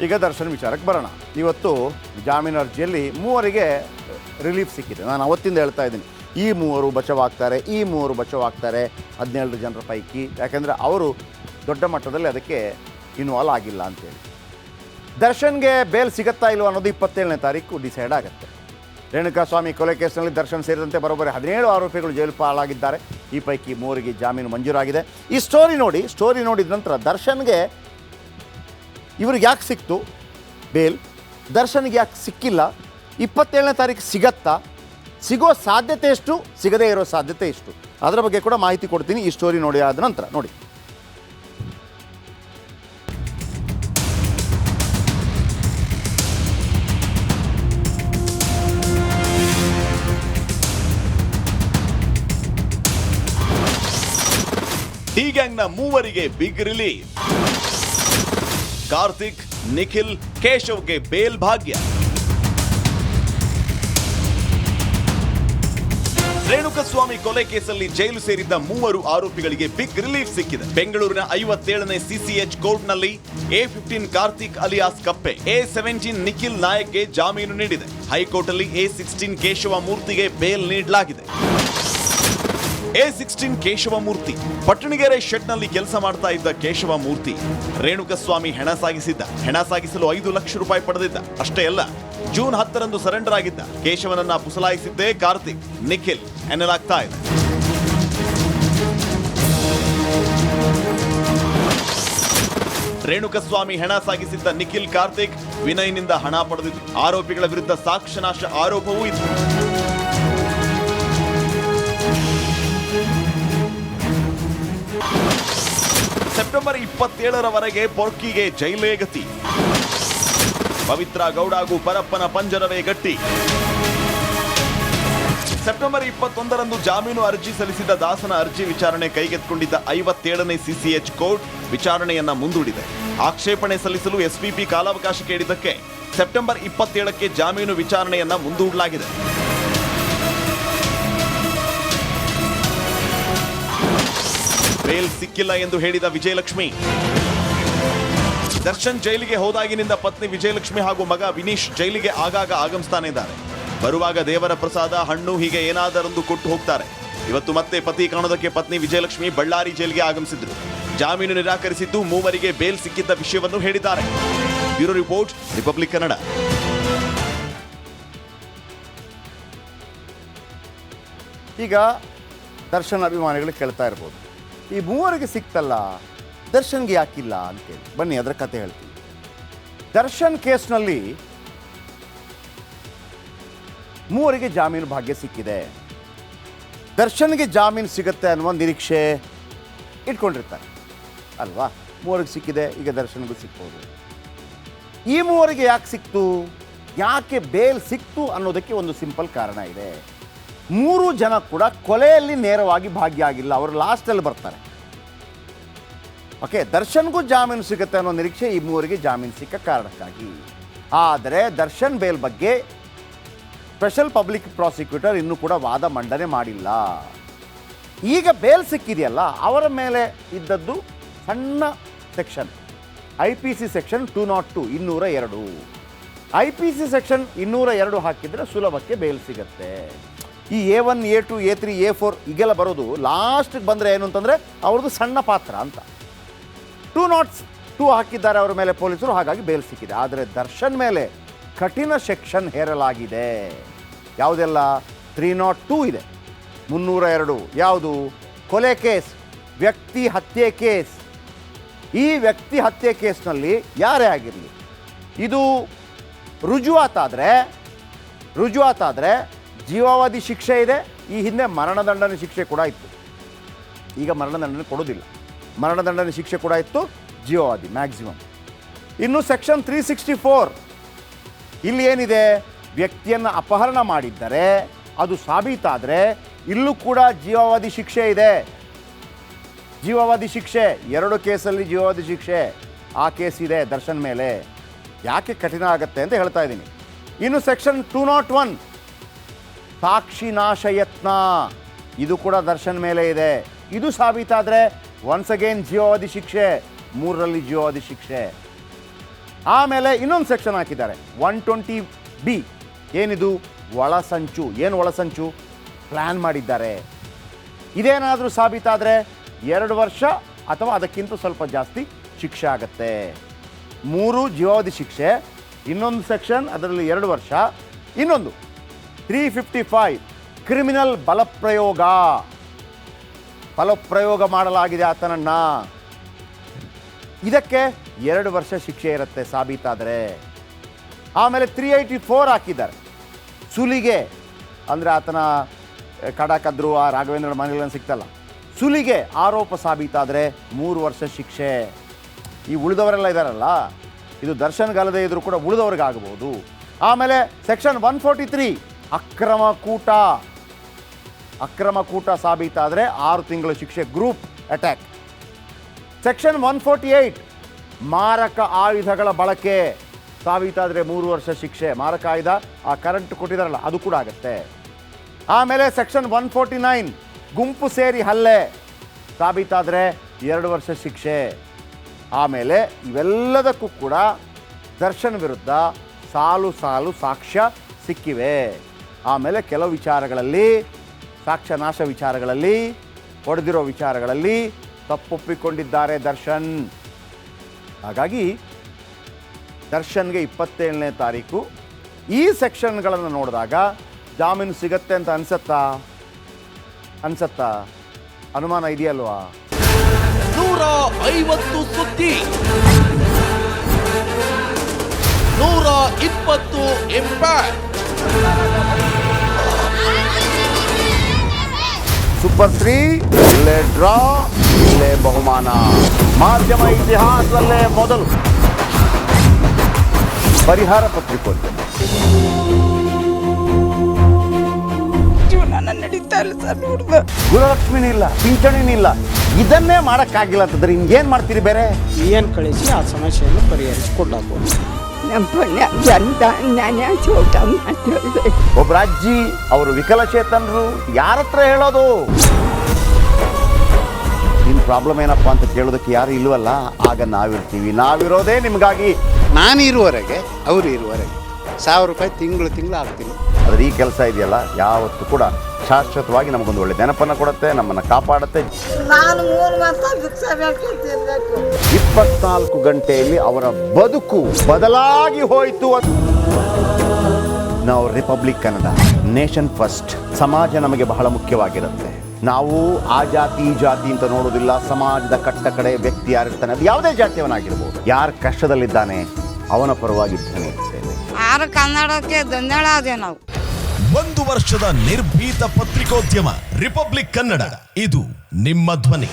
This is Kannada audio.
ಈಗ ದರ್ಶನ್ ವಿಚಾರಕ್ಕೆ ಬರೋಣ. ಇವತ್ತು ಜಾಮೀನು ಅರ್ಜಿಯಲ್ಲಿ ಮೂವರಿಗೆ ರಿಲೀಫ್ ಸಿಕ್ಕಿದೆ. ನಾನು ಅವತ್ತಿಂದ ಹೇಳ್ತಾ ಇದ್ದೀನಿ, ಈ ಮೂವರು ಬಚಾವಾಗ್ತಾರೆ, ಈ ಮೂವರು ಬಚಾವಾಗ್ತಾರೆ 17 ಜನರ ಪೈಕಿ. ಯಾಕೆಂದರೆ ಅವರು ದೊಡ್ಡ ಮಟ್ಟದಲ್ಲಿ ಅದಕ್ಕೆ ಇನ್ವಾಲ್ವ್ ಆಗಿಲ್ಲ ಅಂತೇಳಿ. ದರ್ಶನ್ಗೆ ಬೇಲ್ ಸಿಗುತ್ತಾ ಇಲ್ವೋ ಅನ್ನೋದು 27ನೇ ತಾರೀಕು ಡಿಸೈಡ್ ಆಗುತ್ತೆ. ರೇಣುಕಾಸ್ವಾಮಿ ಕೊಲೆ ಕೇಸ್ನಲ್ಲಿ ದರ್ಶನ್ ಸೇರಿದಂತೆ ಬರೋಬ್ಬರಿ 17 ಆರೋಪಿಗಳು ಜೈಲು ಪಾಲಾಗಿದ್ದಾರೆ. ಈ ಪೈಕಿ 3ರಿಗೆ ಜಾಮೀನು ಮಂಜೂರಾಗಿದೆ. ಈ ಸ್ಟೋರಿ ನೋಡಿದ ನಂತರ ದರ್ಶನ್ಗೆ ಇವ್ರಿಗೆ ಯಾಕೆ ಸಿಕ್ತು ಬೇಲ್, ದರ್ಶನ್ಗೆ ಯಾಕೆ ಸಿಕ್ಕಿಲ್ಲ, 27ನೇ ತಾರೀಕು ಸಿಗತ್ತಾ, ಸಿಗೋ ಸಾಧ್ಯತೆ ಎಷ್ಟು, ಸಿಗದೇ ಇರೋ ಸಾಧ್ಯತೆ ಎಷ್ಟು, ಅದರ ಬಗ್ಗೆ ಕೂಡ ಮಾಹಿತಿ ಕೊಡ್ತೀನಿ ಈ ಸ್ಟೋರಿ ನೋಡಿ ಆದ ನಂತರ. ನೋಡಿ, ಡಿ ಗ್ಯಾಂಗ್ನ ಮೂವರಿಗೆ ಬಿಗ್ ರಿಲೀಫ್. ಕಾರ್ತಿಕ್, ನಿಖಿಲ್, ಕೇಶವ್ಗೆ ಬೇಲ್ ಭಾಗ್ಯ. ರೇಣುಕಸ್ವಾಮಿ ಕೊಲೆ ಕೇಸಲ್ಲಿ ಜೈಲು ಸೇರಿದ್ದ 3 ಆರೋಪಿಗಳಿಗೆ ಬಿಗ್ ರಿಲೀಫ್ ಸಿಕ್ಕಿದೆ. ಬೆಂಗಳೂರಿನ 57ನೇ ಸಿಸಿಎಚ್ ಕೋರ್ಟ್ನಲ್ಲಿ A15 ಕಾರ್ತಿಕ್ ಅಲಿಯಾಸ್ ಕಪ್ಪೆ, A17 ನಿಖಿಲ್ ನಾಯಕ್ಗೆ ಜಾಮೀನು ನೀಡಿದೆ. ಹೈಕೋರ್ಟ್ ಅಲ್ಲಿ A16 ಕೇಶವ ಮೂರ್ತಿಗೆ ಬೇಲ್ ನೀಡಲಾಗಿದೆ. A16 ಕೇಶವಮೂರ್ತಿ ಪಟ್ಟಣಗೆರೆ ಶೆಡ್ನಲ್ಲಿ ಕೆಲಸ ಮಾಡ್ತಾ ಇದ್ದ ಕೇಶವಮೂರ್ತಿ ರೇಣುಕಸ್ವಾಮಿ ಹೆಣ ಸಾಗಿಸಲು 5 ಲಕ್ಷ ರೂಪಾಯಿ ಪಡೆದಿದ್ದ. ಅಷ್ಟೇ ಅಲ್ಲ, ಜೂನ್ 10ರಂದು ಸರೆಂಡರ್ ಆಗಿದ್ದ ಕೇಶವನನ್ನ ಪುಸಲಾಯಿಸಿದ್ದೇ ಕಾರ್ತಿಕ್, ನಿಖಿಲ್ ಎನ್ನಲಾಗ್ತಾ ಇದೆ. ರೇಣುಕಸ್ವಾಮಿ ಹೆಣ ಸಾಗಿಸಿದ್ದ ನಿಖಿಲ್, ಕಾರ್ತಿಕ್ ವಿನಯ್ನಿಂದ ಹಣ ಪಡೆದಿದ್ದು. ಆರೋಪಿಗಳ ವಿರುದ್ಧ ಸಾಕ್ಷ್ಯನಾಶ ಆರೋಪವೂ ಇತ್ತು. ಸೆಪ್ಟೆಂಬರ್ 27ರವರೆಗೆ ಪೊರ್ಕಿಗೆ ಜೈಲೇ ಗತಿ. ಪವಿತ್ರ ಗೌಡ ಹಾಗೂ ಪರಪ್ಪನ ಪಂಜರವೇ ಗಟ್ಟಿ. ಸೆಪ್ಟೆಂಬರ್ 21ರಂದು ಜಾಮೀನು ಅರ್ಜಿ ಸಲ್ಲಿಸಿದ ದಾಸನ ಅರ್ಜಿ ವಿಚಾರಣೆ ಕೈಗೆತ್ತಿಕೊಂಡಿದ್ದ 57ನೇ ಸಿಸಿಎಚ್ ಕೋರ್ಟ್ ವಿಚಾರಣೆಯನ್ನ ಮುಂದೂಡಿದೆ. ಆಕ್ಷೇಪಣೆ ಸಲ್ಲಿಸಲು ಎಸ್ಪಿಪಿ ಕಾಲಾವಕಾಶ ಕೇಳಿದ್ದಕ್ಕೆ ಸೆಪ್ಟೆಂಬರ್ 27ಕ್ಕೆ ಜಾಮೀನು ವಿಚಾರಣೆಯನ್ನ ಮುಂದೂಡಲಾಗಿದೆ. ಬೇಲ್ ಸಿಕ್ಕಿಲ್ಲ ಎಂದು ಹೇಳಿದ ವಿಜಯಲಕ್ಷ್ಮಿ. ದರ್ಶನ್ ಜೈಲಿಗೆ ಹೋದಾಗಿನಿಂದ ಪತ್ನಿ ವಿಜಯಲಕ್ಷ್ಮಿ ಹಾಗೂ ಮಗ ವಿನೀಶ್ ಜೈಲಿಗೆ ಆಗಾಗ ಆಗಮಿಸ್ತಾನೆ ಇದ್ದಾರೆ. ಬರುವಾಗ ದೇವರ ಪ್ರಸಾದ, ಹಣ್ಣು ಹೀಗೆ ಏನಾದರೊಂದು ಕೊಟ್ಟು ಹೋಗ್ತಾರೆ. ಇವತ್ತು ಮತ್ತೆ ಪತಿ ಕಾಣೋದಕ್ಕೆ ಪತ್ನಿ ವಿಜಯಲಕ್ಷ್ಮಿ ಬಳ್ಳಾರಿ ಜೈಲಿಗೆ ಆಗಮಿಸಿದ್ರು. ಜಾಮೀನು ನಿರಾಕರಿಸಿದ್ದು 3ರಿಗೆ ಬೇಲ್ ಸಿಕ್ಕಿದ್ದ ವಿಷಯವನ್ನು ಹೇಳಿದ್ದಾರೆ. Bureau report, republic Kannada. ಈಗ ದರ್ಶನ್ ಅಭಿಮಾನಿಗಳು ಕೇಳ್ತಾ ಇರ್ಬೋದು, ಈ 3ರಿಗೆ ಸಿಕ್ತಲ್ಲ, ದರ್ಶನ್ಗೆ ಯಾಕಿಲ್ಲ ಅಂತೇಳಿ. ಬನ್ನಿ ಅದರ ಕತೆ ಹೇಳ್ತೀವಿ. ದರ್ಶನ್ ಕೇಸ್ನಲ್ಲಿ 3ರಿಗೆ ಜಾಮೀನು ಭಾಗ್ಯ ಸಿಕ್ಕಿದೆ. ದರ್ಶನ್ಗೆ ಜಾಮೀನು ಸಿಗುತ್ತೆ ಅನ್ನುವ ನಿರೀಕ್ಷೆ ಇಟ್ಕೊಂಡಿರ್ತಾರೆ ಅಲ್ವಾ. 3ರಿಗೆ ಸಿಕ್ಕಿದೆ, ಈಗ ದರ್ಶನ್ಗೂ ಸಿಗ್ಬೋದು. ಈ 3ರಿಗೆ ಯಾಕೆ ಸಿಕ್ತು, ಯಾಕೆ ಬೇಲ್ ಸಿಕ್ತು ಅನ್ನೋದಕ್ಕೆ ಒಂದು ಸಿಂಪಲ್ ಕಾರಣ ಇದೆ. 3 ಜನ ಕೂಡ ಕೊಲೆಯಲ್ಲಿ ನೇರವಾಗಿ ಭಾಗಿಯಾಗಿಲ್ಲ, ಅವರು ಲಾಸ್ಟಲ್ಲಿ ಬರ್ತಾರೆ. ಓಕೆ, ದರ್ಶನ್ಗೂ ಜಾಮೀನು ಸಿಗುತ್ತೆ ಅನ್ನೋ ನಿರೀಕ್ಷೆ ಈ 3ರಿಗೆ ಜಾಮೀನು ಸಿಕ್ಕ ಕಾರಣಕ್ಕಾಗಿ. ಆದರೆ ದರ್ಶನ್ ಬೇಲ್ ಬಗ್ಗೆ ಸ್ಪೆಷಲ್ ಪಬ್ಲಿಕ್ ಪ್ರಾಸಿಕ್ಯೂಟರ್ ಇನ್ನೂ ಕೂಡ ವಾದ ಮಂಡನೆ ಮಾಡಿಲ್ಲ. ಈಗ ಬೇಲ್ ಸಿಕ್ಕಿದೆಯಲ್ಲ, ಅವರ ಮೇಲೆ ಇದ್ದದ್ದು ಸಣ್ಣ section, IPC section 202 202. IPC section 202 ಹಾಕಿದರೆ ಸುಲಭಕ್ಕೆ ಬೇಲ್ ಸಿಗತ್ತೆ. ಈ A1, A2, A3, A4 ಈಗೆಲ್ಲ ಬರೋದು ಲಾಸ್ಟಿಗೆ ಬಂದರೆ ಏನು ಅಂತಂದರೆ ಅವ್ರದ್ದು ಸಣ್ಣ ಪಾತ್ರ ಅಂತ. 202 ಹಾಕಿದ್ದಾರೆ ಅವರ ಮೇಲೆ ಪೊಲೀಸರು, ಹಾಗಾಗಿ ಬೇಲ್ ಸಿಕ್ಕಿದೆ. ಆದರೆ ದರ್ಶನ್ ಮೇಲೆ ಕಠಿಣ ಸೆಕ್ಷನ್ ಹೇರಲಾಗಿದೆ. ಯಾವುದೆಲ್ಲ? 302 ಇದೆ, 302 ಯಾವುದು? ಕೊಲೆ ಕೇಸ್, ವ್ಯಕ್ತಿ ಹತ್ಯೆ ಕೇಸ್. ಈ ವ್ಯಕ್ತಿ ಹತ್ಯೆ ಕೇಸ್ನಲ್ಲಿ ಯಾರೇ ಆಗಿರಲಿ, ಇದು ರುಜುವಾತಾದರೆ ಜೀವಾವಧಿ ಶಿಕ್ಷೆ ಇದೆ. ಈ ಹಿಂದೆ ಮರಣದಂಡನೆ ಶಿಕ್ಷೆ ಕೂಡ ಇತ್ತು, ಈಗ ಮರಣದಂಡನೆ ಕೊಡೋದಿಲ್ಲ. ಮರಣದಂಡನೆ ಶಿಕ್ಷೆ ಕೂಡ ಇತ್ತು, ಜೀವಾವಧಿ ಮ್ಯಾಕ್ಸಿಮಮ್. ಇನ್ನು ಸೆಕ್ಷನ್ 364 ಇಲ್ಲಿ ಏನಿದೆ, ವ್ಯಕ್ತಿಯನ್ನು ಅಪಹರಣ ಮಾಡಿದ್ದರೆ ಅದು ಸಾಬೀತಾದರೆ ಇಲ್ಲೂ ಕೂಡ ಜೀವಾವಧಿ ಶಿಕ್ಷೆ ಇದೆ. ಜೀವಾವಧಿ ಶಿಕ್ಷೆ 2 ಕೇಸಲ್ಲಿ ಜೀವಾವಧಿ ಶಿಕ್ಷೆ, ಆ ಕೇಸ್ ಇದೆ ದರ್ಶನ್ ಮೇಲೆ. ಯಾಕೆ ಕಠಿಣ ಆಗುತ್ತೆ ಅಂತ ಹೇಳ್ತಾ ಇದ್ದೀನಿ. ಇನ್ನು ಸೆಕ್ಷನ್ 201 ಸಾಕ್ಷಿ ನಾಶ ಯತ್ನ, ಇದು ಕೂಡ ದರ್ಶನ್ ಮೇಲೆ ಇದೆ. ಇದು ಸಾಬೀತಾದರೆ ಒನ್ಸ್ ಅಗೇನ್ ಜೀವಾವಧಿ ಶಿಕ್ಷೆ, 3ರಲ್ಲಿ ಜೀವಾವಧಿ ಶಿಕ್ಷೆ. ಆಮೇಲೆ ಇನ್ನೊಂದು ಸೆಕ್ಷನ್ ಹಾಕಿದ್ದಾರೆ 120B. ಏನಿದು? ಒಳಸಂಚು. ಏನು ಒಳಸಂಚು? ಪ್ಲ್ಯಾನ್ ಮಾಡಿದ್ದಾರೆ. ಇದೇನಾದರೂ ಸಾಬೀತಾದರೆ 2 ವರ್ಷ ಅಥವಾ ಅದಕ್ಕಿಂತ ಸ್ವಲ್ಪ ಜಾಸ್ತಿ ಶಿಕ್ಷೆ ಆಗುತ್ತೆ. 3 ಜೀವಾವಧಿ ಶಿಕ್ಷೆ, ಇನ್ನೊಂದು ಸೆಕ್ಷನ್ ಅದರಲ್ಲಿ 2 ವರ್ಷ, ಇನ್ನೊಂದು 355 ಕ್ರಿಮಿನಲ್ ಬಲಪ್ರಯೋಗ ಮಾಡಲಾಗಿದೆ ಆತನನ್ನು. ಇದಕ್ಕೆ 2 ವರ್ಷ ಶಿಕ್ಷೆ ಇರುತ್ತೆ ಸಾಬೀತಾದರೆ. ಆಮೇಲೆ 384 ಹಾಕಿದ್ದಾರೆ. ಸುಲಿಗೆ ಅಂದರೆ ಆತನ ಕಡಕದ್ರು ಆ ರಾಘವೇಂದ್ರ ಮನೆಗಳನ್ನು ಸಿಗ್ತಲ್ಲ, ಸುಲಿಗೆ ಆರೋಪ ಸಾಬೀತಾದರೆ 3 ವರ್ಷ ಶಿಕ್ಷೆ. ಈ ಉಳಿದವರೆಲ್ಲ ಇದ್ದಾರಲ್ಲ, ಇದು ದರ್ಶನ್ಗಲ್ಲದೆ ಇದ್ರೂ ಕೂಡ ಉಳಿದವ್ರಿಗಾಗಬಹುದು. ಆಮೇಲೆ ಸೆಕ್ಷನ್ 143 ಅಕ್ರಮ ಕೂಟ ಸಾಬೀತಾದರೆ 6 ತಿಂಗಳ ಶಿಕ್ಷೆ, ಗ್ರೂಪ್ ಅಟ್ಯಾಕ್. ಸೆಕ್ಷನ್ 148 ಮಾರಕ ಆಯುಧಗಳ ಬಳಕೆ ಸಾಬೀತಾದರೆ 3 ವರ್ಷ ಶಿಕ್ಷೆ. ಮಾರಕ ಆಯುಧ ಆ ಕರೆಂಟ್ ಕೊಟ್ಟಿದ್ದಾರಲ್ಲ ಅದು ಕೂಡ ಆಗುತ್ತೆ. ಆಮೇಲೆ ಸೆಕ್ಷನ್ 149 ಗುಂಪು ಸೇರಿ ಹಲ್ಲೆ ಸಾಬೀತಾದರೆ 2 ವರ್ಷ ಶಿಕ್ಷೆ. ಆಮೇಲೆ ಇವೆಲ್ಲದಕ್ಕೂ ಕೂಡ ದರ್ಶನ್ ವಿರುದ್ಧ ಸಾಲು ಸಾಕ್ಷ್ಯ ಸಿಕ್ಕಿವೆ. ಆಮೇಲೆ ಕೆಲವು ವಿಚಾರಗಳಲ್ಲಿ, ಸಾಕ್ಷ್ಯ ನಾಶ ವಿಚಾರಗಳಲ್ಲಿ, ಹೊಡೆದಿರೋ ವಿಚಾರಗಳಲ್ಲಿ ತಪ್ಪೊಪ್ಪಿಕೊಂಡಿದ್ದಾರೆ ದರ್ಶನ್. ಹಾಗಾಗಿ ದರ್ಶನ್ಗೆ 27ನೇ ತಾರೀಕು ಈ ಸೆಕ್ಷನ್ಗಳನ್ನು ನೋಡಿದಾಗ ಜಾಮೀನು ಸಿಗತ್ತೆ ಅಂತ ಅನ್ಸತ್ತಾ? ಅನುಮಾನ ಇದೆಯಲ್ವಾ? 150 ಸುದ್ದಿ, 120 ಇಂಪ್ಯಾಕ್ಟ್. ಸೂಪರ್ 3 ಇಲ್ಲೇ ಡ್ರಾ, ಇಲ್ಲೇ ಬಹುಮಾನ. ಮಾಧ್ಯಮ ಇತಿಹಾಸದಲ್ಲೇ ಮೊದಲು ಪರಿಹಾರ ಪತ್ರಿಕೋದ್ಯಮ. ಜೀವನ ನಡೀತಾ ಇಲ್ಲ ಸರ್. ನೋಡ್ದ ಗುರುಲಕ್ಷ್ಮಿನಿಲ್ಲ, ಪಿಂಚಣಿನಿಲ್ಲ, ಇದನ್ನೇ ಮಾಡೋಕ್ಕಾಗಿಲ್ಲ ಅಂತಂದ್ರೆ ಇನ್ನೇನು ಮಾಡ್ತೀರಿ ಬೇರೆ? ಏನು ಕಳಿಸಿ ಆ ಸಮಸ್ಯೆಯನ್ನು ಪರಿಹರಿಸಿಕೊಡಬಹುದು. ನಮ್ಮ ಪುಣ್ಯ ಜನ ನಾನು ಚೋಟ ಮಾಡ್ತಿದ್ದೆ. ಒಬ್ಬ ಅಜ್ಜಿ, ಅವರು ವಿಕಲಚೇತನರು, ಯಾರ ಹತ್ರ ಹೇಳೋದು? ನಿನ್ನ ಪ್ರಾಬ್ಲಮ್ ಏನಪ್ಪ ಅಂತ ಕೇಳೋದಕ್ಕೆ ಯಾರು ಇಲ್ವಲ್ಲ, ಆಗ ನಾವಿರ್ತೀವಿ. ನಾವಿರೋದೇ ನಿಮಗಾಗಿ. ನಾನು ಇರುವವರೆಗೆ, ಅವರು ಇರುವವರೆಗೆ 1000 ರೂಪಾಯಿ ತಿಂಗಳು ಆಗ್ತೀನಿ. ಆದರೆ ಈ ಕೆಲಸ ಇದೆಯಲ್ಲ, ಯಾವತ್ತೂ ಕೂಡ ಶಾಶ್ವತವಾಗಿ ನಮಗೊಂದು ಒಳ್ಳೆ ನೆನಪನ್ನು ಕೊಡುತ್ತೆ, ನಮ್ಮನ್ನು ಕಾಪಾಡುತ್ತೆ. ನಾನು 3 ವರ್ಷ ಭಿಕ್ಷೆ ಬೇಕಿರ್ಬೇಕು. 24 ಗಂಟೆಯಲ್ಲಿ ಅವರ ಬದುಕು ಬದಲಾಗಿ ಹೋಯಿತು. ನಾವು ರಿಪಬ್ಲಿಕ್ ಕನ್ನಡ, ನೇಷನ್ ಫಸ್ಟ್. ಸಮಾಜ ನಮಗೆ ಬಹಳ ಮುಖ್ಯವಾಗಿರುತ್ತೆ. ನಾವು ಆ ಜಾತಿ ಈ ಜಾತಿ ಅಂತ ನೋಡೋದಿಲ್ಲ. ಸಮಾಜದ ಕಟ್ಟ ಕಡೆ ವ್ಯಕ್ತಿ ಯಾರಿರ್ತಾನೆ, ಅದು ಯಾವುದೇ ಜಾತಿಯವನಾಗಿರ್ಬೋದು, ಯಾರು ಕಷ್ಟದಲ್ಲಿದ್ದಾನೆ ಅವನ ಪರವಾಗಿ ಧ್ವನಿ ಎತ್ತುತ್ತೇವೆ. ಆರು ಕನ್ನಡಕ್ಕೆ ಧನ್ಯವಾದ. ನಾವು 1 ವರ್ಷದ ನಿರ್ಭೀತ ಪತ್ರಿಕೋದ್ಯಮ ರಿಪಬ್ಲಿಕ್ ಕನ್ನಡ, ಇದು ನಿಮ್ಮ ಧ್ವನಿ.